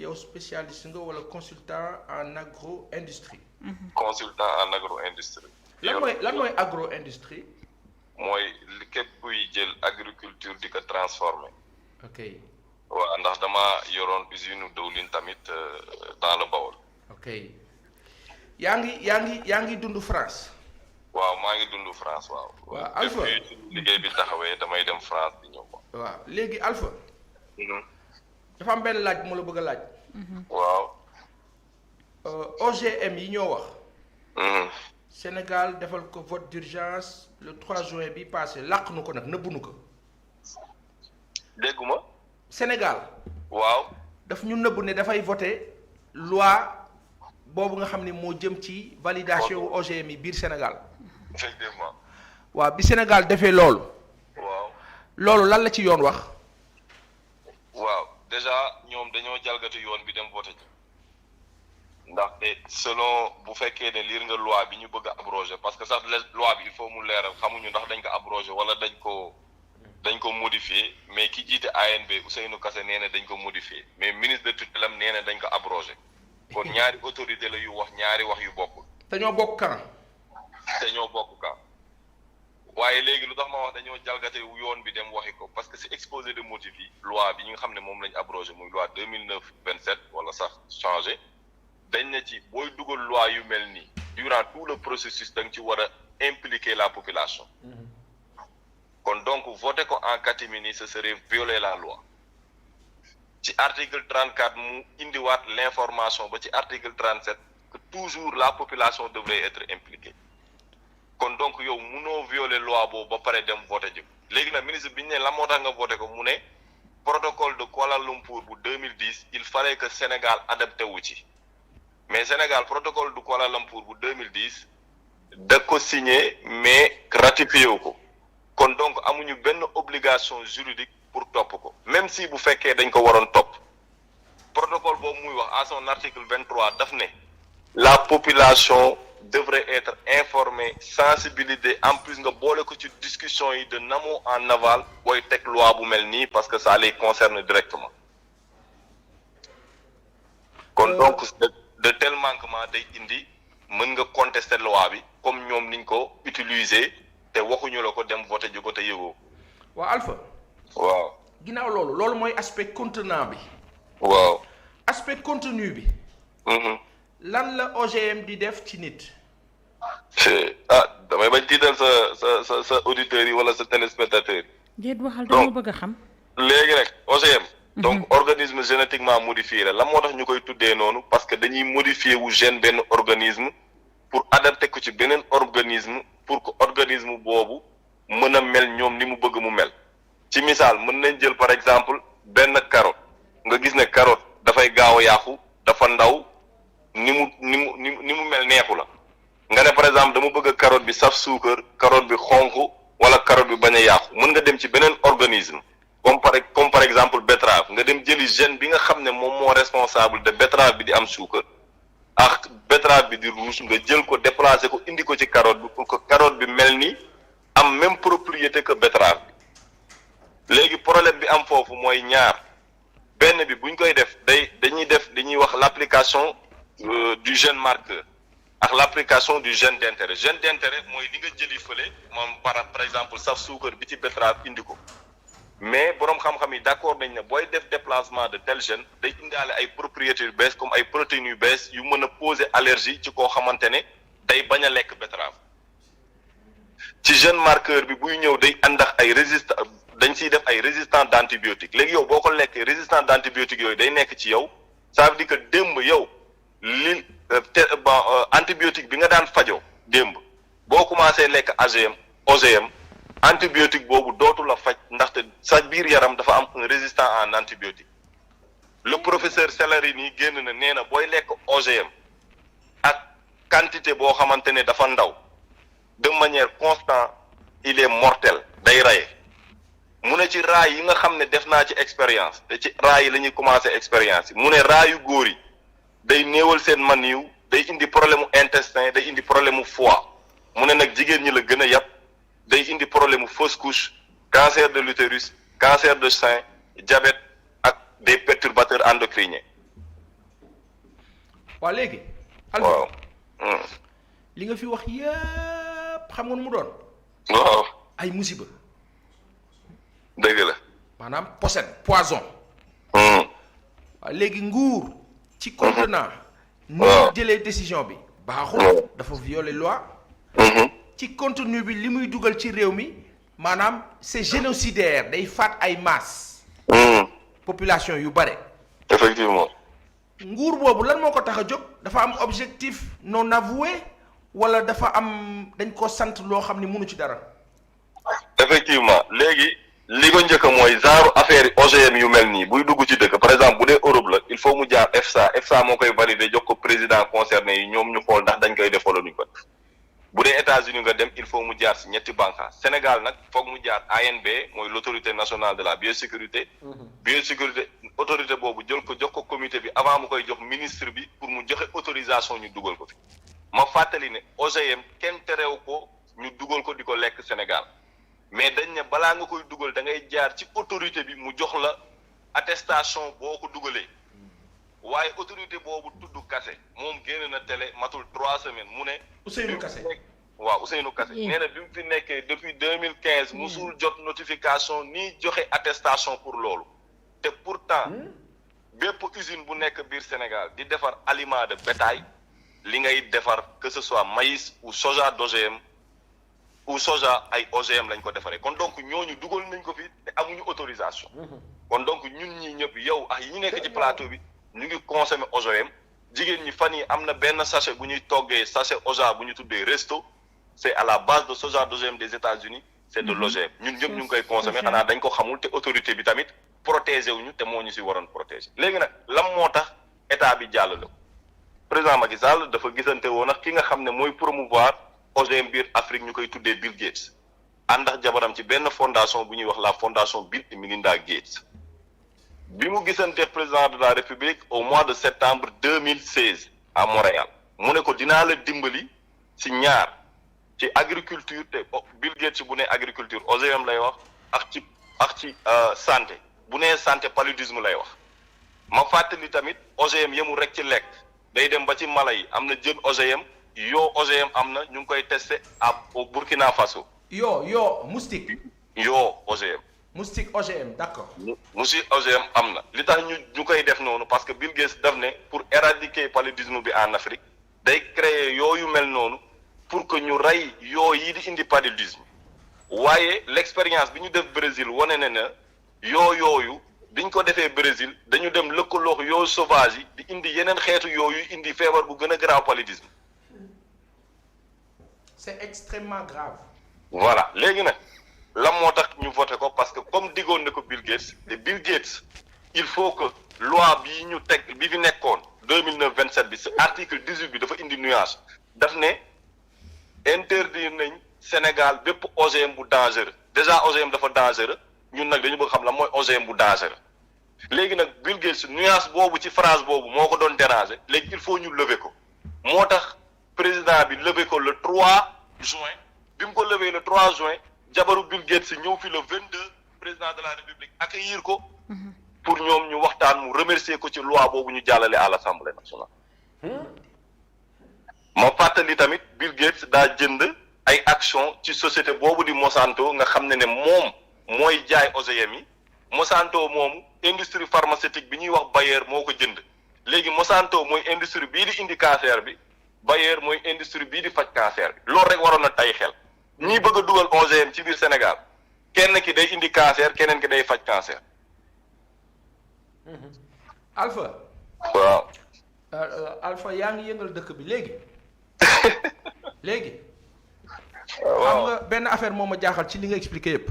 yow spécialiste nga wala consultant en agro-industrie. consultant en agro-industrie. lan mooy agro-industrie. mooy li képp kuy jël agriculture di ko transformer. ok. waaw ndax dama yoroon usine dawlin tamit dans le Bawol. ok yaa ngi dund France. waaw maa ngi dund France waaw. waaw Alpha depuis liggéey bi taxawee damay dem France di ñëw ko. waaw léegi Alpha. dafa am benn laaj bu ma la bëgg a laaj. waaw. OGM yi ñoo wax. Sénégal defal ko vote d'urgence le 3 juin bi passé làq nu ko nag nëbbu ko. dégguma. Sénégal. waaw. daf ñu nëbbu ne dafay voter loi boobu nga xam ne moo jëm ci validation wu OGM yi biir Sénégal. effectivement. waaw bi Sénégal defee loolu. waaw. loolu lan la ci yoon wax. waaw déjà ñoom dañoo jalgati yoon bi dem voter ji. ndaxte selon bu fekkee ne liir nga loi bi ñu bëgg a abroger parce que sax loi bi il faut mu leeral xamuñu ndax dañ ko abroger wala dañ ko modifier mais ki jiite ANB Ousseynou Kassé nee na dañ ko modifier mais ministre de tutelle am nee na dañ ko abroger kon ñaari autorité la yu wax ñaari wax yu bokkul. te ñoo bokk camp. waaye léegi lu tax ma wax dañoo jalgate yoon bi dem waxi ko parce que c'est exposé de motif yi loi bi ñi nga xam ne moom lañ abrogé muy loi 2009-27 wala sax changé dañ ne ci booy dugal loi yu mel nii durant tout le processus da nga ci war a impliquer la population. kon donc voter ko en catimini ce serait violer la loi. ci article 34 mu indiwaat l'information ba ci article 37 que toujours la population devrait être impliquée. kon donc yow munoo violer loi boobu ba pare dem voter ji léegi nag ministre bi ñu ne la moo tax nga voter ko mu ne protocole de Kuala Lumpur bu 2010 il fallait que Sénégal adapté wu ci mais Sénégal protocole de Kuala Lumpur bu 2010 da ko signé mais ratifié wu ko kon donc amuñu benn obligation juridique pour topp ko même si bu fekkee dañ ko waroon topp protocole boobu muy wax à son article 23 daf ne la population devrait être informée sensibilisée en plus nga boole ko ci discussion yi de amont en aval booy teg loi bu mel nii parce que ça les concerne directement kon donc de tel manquement day indi mën nga contester loi bi comme ñoom niñ ko utiliser te waxuñu la ko dem voter ji ko te yëgoo. waaw Alpha. waaw. ginnaaw loolu mooy aspect contenant bi. waaw. aspect contenu bi. lan la OGM di def ci nit. damay bañ tiital sa auditeurs yi wala sa téléspectateurs yi. déet waxal dama bëgg a xam. léegi rek OGM. donc organisme génétiquement modifié la moo tax ñu koy tuddee noonu parce que dañuy modifier wu gène benn organisme pour adapter ko ci beneen organisme pour que organisme boobu mën a mel ñoom ni mu bëgg mu mel. ci misaal mën nañ jël par exemple benn carotte nga gis ne carotte dafay gaaw a yàqu dafa ndaw ni mu mel neexu la. nga ne par exemple dama bëgg carotte bi saf suukar carotte bi xonq wala carotte bi bañ a yàqu mën nga dem ci beneen organisme comme par exemple betterave nga dem jëli gène bi nga xam ne moom moo responsable de betterave bi di am suukar ak betterave bi di rouge nga jël ko déplacer ko indi ko ci carotte bi pour que carotte bi mel ni am même propriété que betterave bi léegi problème bi am foofu mooy ñaar benn bi buñ koy def dañuy wax l'application du gène marqueur ak l'application du gène d'intérêt mooy li nga jëli fële moom par exemple saf suukar bi ci betterave indi ko mais boroom xam-xam yi d'accord nañ ne booy def déplacement de tel gène day indaale ay propriétés yu bees comme ay protéines yu bees yu mën a poser allergie ci koo xamante ne day bañ a lekk betterave ci gène marqueur bi buy ñëw day ànd ak ay dañ siy def ay résistant d'antibiotiques léegi yow boo ko lekkee résistant d'antibiotiques yooyu day nekk ci yow ça veut dire que démb yow antibiotique bi nga daan fajoo démb boo commencé lekk OGM antibiotique boobu dootu la faj ndaxte sa biir yaram dafa am un résistant en antibiotique le professeur Cellarini génn na nee na booy lekk OGM ak quantité boo xamante ne dafa ndaw de manière constante il est mortel day raye mu ne ci raay yi nga xam ne def naa ci expérience te ci raay yi la ñuy commencé expérience yi mu ne raayu góor yi day néewal seen maniw day indi problème mu intestin day indi problème mu foie mu ne nag jigéen ñi la gën a yàpp day indi problème mu fausse couche cancer de l'utérus cancer de sein diabète ak des perturbateurs endocriniens waa léegi. Alpha waaw. li nga fi wax yëpp xam nga nu mu doon. waaw. ay musiba. dëgg la. maanaam poison. waaw léegi nguur. ci contenant. ni mu jëlee décision bi. baaxul dafa violer loi. ci contenu bi li muy dugal ci réew mi maanaam c'est génocidaire day faat ay masse. population yu bare. effectivement. nguur boobu lan moo ko tax a jóg dafa am objectif non avoué wala dafa am dañ ko sant loo xam ni mënu ci dara. effectivement léegi li ko njëkk mooy genre affaire OGM yu mel nii buy dugg ci dëkk par exemple bu dee Europe la il faut mu jaar EFSA moo koy valider jox ko président concerné yi ñoom ñu xool ndax dañ koy def wala duñ ko def bu dee États-Unis nga dem il faut mu jaar si ñetti bànqaas Sénégal nag foog mu jaar ANB mooy l'autorité nationale de la biosécurité. biosécurité autorité boobu jël ko jox ko comité bi avant mu koy jox ministre bi pour mu joxe autorisation ñu dugal ko fi ma fàttali ne OGM kenn terew ko ñu dugal ko di ko lekk Sénégal mais dañ ne balaa nga koy dugal da ngay jaar ci autorité bi mu jox la attestation boo ko dugalee waaye autorité boobu tudd Kassé moom génn na télé matul 3 semaines mu ne. Ousseynou Kassé waaw Ousseynou Kassé nee na bi mu fi nekkee depuis 2015 musul jot notification ni joxe attestation pour loolu te pourtant bépp usine bu nekk biir Sénégal di defar aliment de bétail li ngay defar que ce soit maïs ou soja d'OGM ou soja ay OGM lañ ko defaree kon donc ñooñu dugal nañ ko fi te amuñu autorisation kon donc ñun ñi ñëpp yow ak yi nekk ci plateau bi ñu ngi consommer OGM jigéen ñi fan yi am na benn sachet bu ñuy toggee sachet soja bu ñu tuddee resto c'est à la base de soja d'OGM des États-Unis c'est de l'OGM ñun ñëpp ñu ngi koy consommer xanaa dañ ko xamul te autorité bi tamit protéger wuñu te moo ñu si waroon protéger léegi nag lan moo tax état bi jàllale ko président Macky Sall dafa gisante woon ak ki nga xam ne mooy promouvoir OGM biir Afrique ñu koy tuddee Bill Gates ànd ak jabaram ci benn fondation bu ñuy wax la fondation Bill et Melinda Gates bi mu gisante président de la République au mois de septembre 2016 à Montréal mu ne ko dinaa la dimbali ci ñaar ci agriculture te Bill Gates bu ne agriculture OGM lay wax ak ci santé bu nee santé paludisme lay wax ma fàttali tamit OGM yemul rek ci lekk day dem ba ci mala yi am na jën OGM yoo OGM am na ñu ngi koy testé au Burkina Faso. yoo moustique. yoo OGM. moustique OGM d'accord. moustique OGM am na li tax ñu koy def noonu parce que Bill Gates daf ne pour éradiquer paludisme bi en Afrique day créer yooyu mel noonu pour que ñu rey yoo yi di indi paludisme waaye l'expérience bi ñu def Brésil wane ne na yooyu biñ ko defee Brésil dañu dem lëkkaloo yoo sauvage yi di indi yeneen xeetu yooyu indi feebar bu gën a grave paludisme. c'est extrêmement grave. voilà léegi nag lan moo tax ñu voté ko parce que comme diggoon na ko Bill Gates te Bill Gates il faut que loi bii ñu teg bi fi nekkoon 2009-27 bi article 18 bi dafa indi nuance daf ne interdire nañ Sénégal bépp OGM bu dangereux déjà OGM dafa dangereux ñun nag dañu bëgg xam la mooy OGM bu dangereux léegi nag Bill Gates nuance boobu ci phrase boobu moo ko doon déranger léegi il faut ñu lever ko moo tax président bi lever ko le 3 juin bi mu ko lever le 3 juin jabaru Bill Gates ñëw fi le 22 président de la République accueillir ko pour ñoom ñu waxtaan mu remercier ko ci loi boobu ñu jàllale à l'Assemblée nationale. ma fàttali tamit Bill Gates daa jënd ay action ci société boobu di Monsanto nga xam ne moom mooy jaay OGM yi Monsanto moomu industrie pharmaceutique bi ñuy wax Bayer moo ko jënd léegi Monsanto mooy industrie bii di indi cancer bi Bayer mooy industrie bii di faj cancer bi loolu rek waroon na tay xel ñii bëgg a dugal OGM ci biir Sénégal kenn ki day indi cancer keneen ki day faj cancer. Alpha. waaw. Alpha yaa ngi yëngal dëkk bi léegi. léegi. waaw xam nga benn affaire moo ma jaaxal ci li nga expliqué yëpp.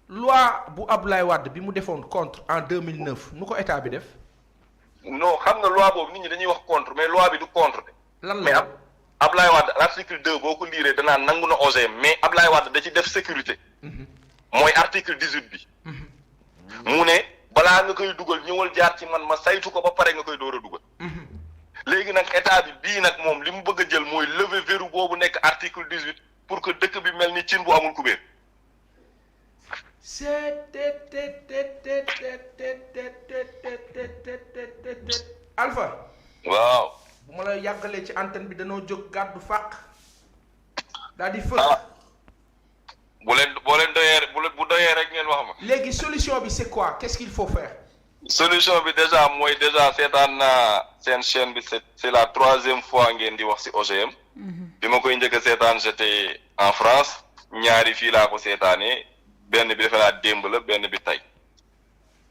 loi bu Abdoulaye Wade bi mu defoon contre en 2009 nu ko état bi def. non xam nga loi boobu nit ñi dañuy wax contre mais loi bi du contre de. lan mais la Abdoulaye Wade article 2 boo ko liiree danaa nangu na OGM mais Abdoulaye Wade da ci def sécurité. mooy article 18 bi. mu ne balaa nga koy dugal ñëwal jaar ci man ma saytu ko ba pare nga koy door a dugal. léegi nag état bi bii nag moom li mu bëgg a jël mooy lever verrou boobu nekk article 18 pour que dëkk bi mel ni cin bu amul kubéer. Alpha. waaw. bu ma la yàggalee ci antenne bi danoo jóg gàddu fàq daal di fëkk. boo leen doyee bu doyee rek ngeen wax ma. léegi solution bi c'est quoi qu'est-ce qu'il faut faire. solution bi déjà mooy seetaan naa seen chaîne bi c'est la 3e fois ngeen di wax ci OGM. bi ma koy njëkk a seetaan j'étais en France ñaari fii laa ko seetaanee benn bi defe naa démb la benn bi tey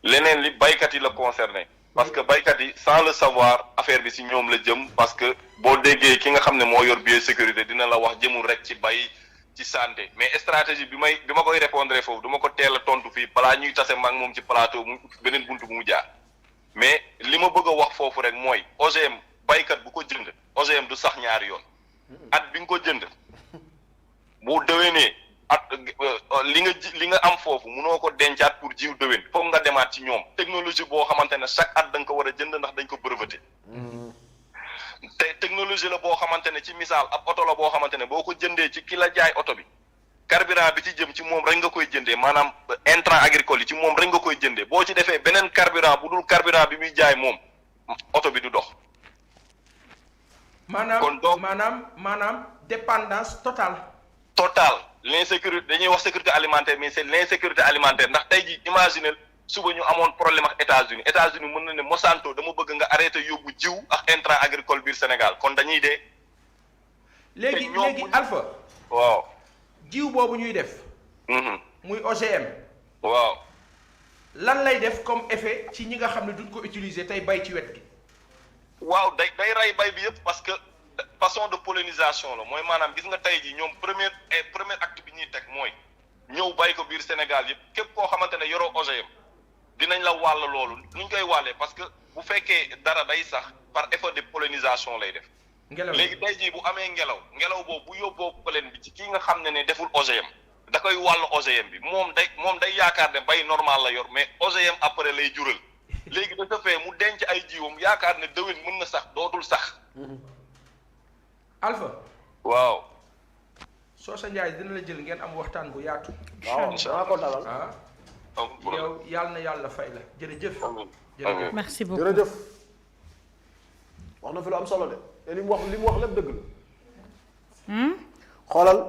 leneen li baykat yi la concerné parce que baykat yi sans le savoir affaire bi ci ñoom la jëm parce que boo déggee ki nga xam ne moo yor biosécurité dina la wax jëmul rek ci bay ci santé mais stratégie bi ma koy répondre foofu du ma ko teel a tontu fii balaa ñuy tase ma ak moom ci plateau mu beneen buntu bu mu jaar mais li ma bëgg a wax foofu rek mooy OGM baykat bu ko jënd OGM du sax ñaari yoon at bi nga ko jënd bu déwénee at li nga am foofu munoo ko dencaat pour jiw déwén foog nga demaat ci ñoom technologie boo xamante ne chaque at da nga ko war a jënd ndax dañ ko breveté te technologie la boo xamante ne ci misaal ab oto la boo xamante ne boo ko jëndee ci ki la jaay oto bi carburant bi ci jëm ci moom rek nga koy jëndee maanaam intrant agricole yi ci moom rek nga koy jëndee boo ci defee beneen carburant bu dul carburant bi muy jaay moom oto bi du dox. maanaam dépendance totale. L'insécurité dañuy wax sécurité alimentaire mais c'est l'insécurité alimentaire ndax tey jii imaginer suba ñu amoon problème ak États-Unis mën na ne Monsanto dama bëgg nga arrêté yóbbu jiw ak intrant agricole biir Sénégal kon dañuy dee. léegi Alpha. waaw. jiw boobu ñuy def. muy OGM. waaw. lan lay def comme effet ci ñi nga xam ne duñ ko utiliser tey bay ci wet gi. waaw day rey bay bi yëpp parce que façon de pollinisation la mooy maanaam gis nga tey jii ñoom premier acte bi ñuy teg mooy ñëw bay ko biir Sénégal yëpp képp koo xamante ne yoroo OGM dinañ la wàll loolu nuñ koy wàllee parce que bu fekkee dara day sax par effet de pollinisation lay def. léegi tey jii bu amee ngelaw boobu bu yóbboo pollen bi ci kii nga xam ne deful OGM da koy wàll OGM bi moom day yaakaar ne bay normal la yor mais OGM après lay jural léegi da fee mu denc ay jiwam yaakaar ne déwén mën na sax dootul sax. Alpha. waaw. Socé Ndiaye dina la jël ngeen am waxtaan bu yaatu. waaw danaa ko dalal. yow yàlla na yàlla fay la jërëjëf. jërëjëf merci beaucoup jërëjëf. wax na fi lu am solo de te li mu wax lépp dëgg la. xoolal